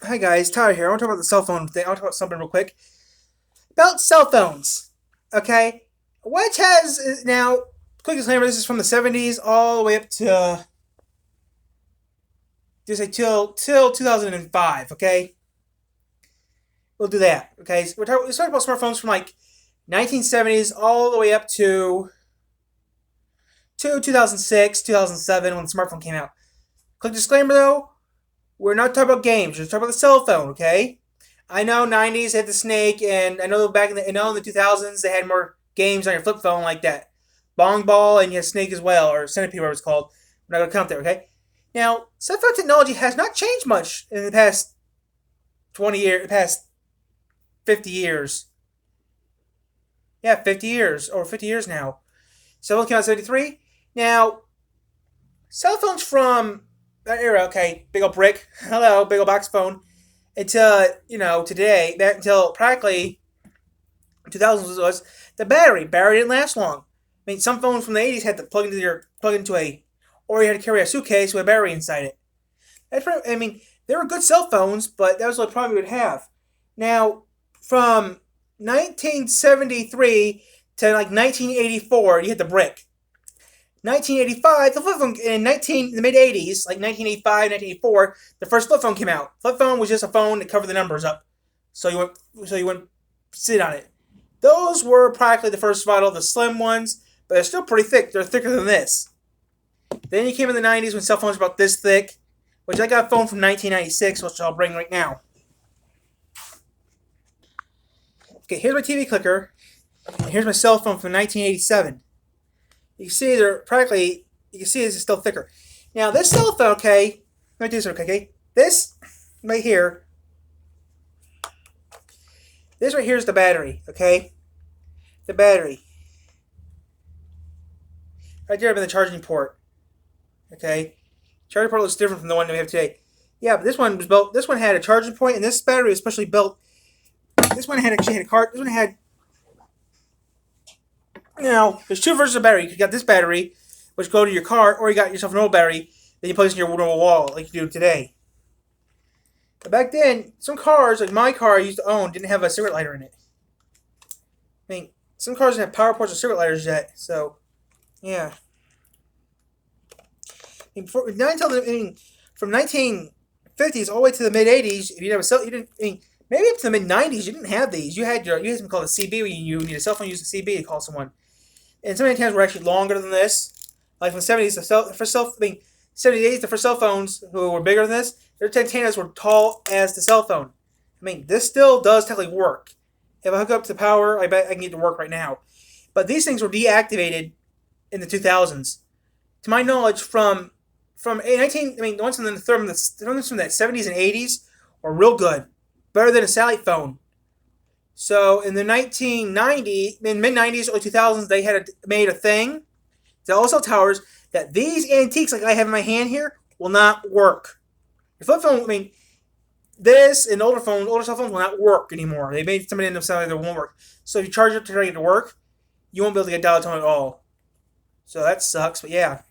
Hi guys, Tyler here. I want to talk about the cell phone thing. I want to talk about something real quick about cell phones. Okay, which has now quick disclaimer: this is from the '70s all the way up to just say till 2005. Okay, we'll do that. Okay, so we're talking about smartphones from like 1970s all the way up to 2006, 2007 when the smartphone came out. Quick disclaimer though: we're not talking about games. We're talking about the cell phone. Okay. I know '90s had the Snake, and I know in the 2000s they had more games on your flip phone like that, Bong Ball, and you had Snake as well, or Centipede, whatever it's called. We're not gonna count there, okay? Now, cell phone technology has not changed much in the past 20 years, past 50 years. Yeah, 50 years, over 50 years now. Cell phone came out in '73. Now, cell phones from that era, okay, big old brick, hello, big old box phone, until today, that until practically 2000s was the battery. Battery didn't last long. I mean, some phones from the '80s had to plug into a, or you had to carry a suitcase with a battery inside it. I mean, they were good cell phones, but that was the problem you would have. Now, from 1973 to like 1984, you hit the brick. 1985, the flip phone in the mid '80s, like 1985, 1984, the first flip phone came out. Flip phone was just a phone that covered the numbers up, so you wouldn't sit on it. Those were practically the first model, the slim ones, but they're still pretty thick. They're thicker than this. Then you came in the '90s when cell phones were about this thick, which I got a phone from 1996, which I'll bring right now. Okay, here's my TV clicker, and here's my cell phone from 1987. You can see this is still thicker. Now this cell phone, okay, let me do this real quick, okay? This right here, this right here is the battery, okay? The battery. Right there, I've been the charging port, okay? Charging port looks different from the one that we have today. Yeah, but this one was built. This one had a charging point, and this battery was especially built. This one actually had a cart. This one had. Now, there's two versions of battery. You got this battery, which go to your car, or you got yourself an old battery that you place in your normal wall, like you do today. But back then, some cars, like my car I used to own, didn't have a cigarette lighter in it. I mean, some cars didn't have power ports or cigarette lighters yet, so yeah. I mean, from 1950s all the way to the mid '80s, if you didn't have a cell, you didn't. I mean, maybe up to the mid '90s, you didn't have these. You had something called a CB when you need a cell phone. You use a CB to call someone. And some antennas were actually longer than this. Like from the '70s, '70s, the first cell phones who were bigger than this, their antennas were tall as the cell phone. I mean, this still does technically work. If I hook up to power, I bet I can get it to work right now. But these things were deactivated in the 2000s. To my knowledge, from 19, I mean, the ones from the '70s and '80s are real good, better than a satellite phone. So in the 1990s, in mid '90s, early 2000s, they had made a thing to also towers that these antiques, like I have in my hand here, will not work. Your flip phone, I mean, this and older cell phones will not work anymore. They made somebody end up selling that won't work. So if you charge it to try to get it to work, you won't be able to get dial tone at all. So that sucks. But yeah.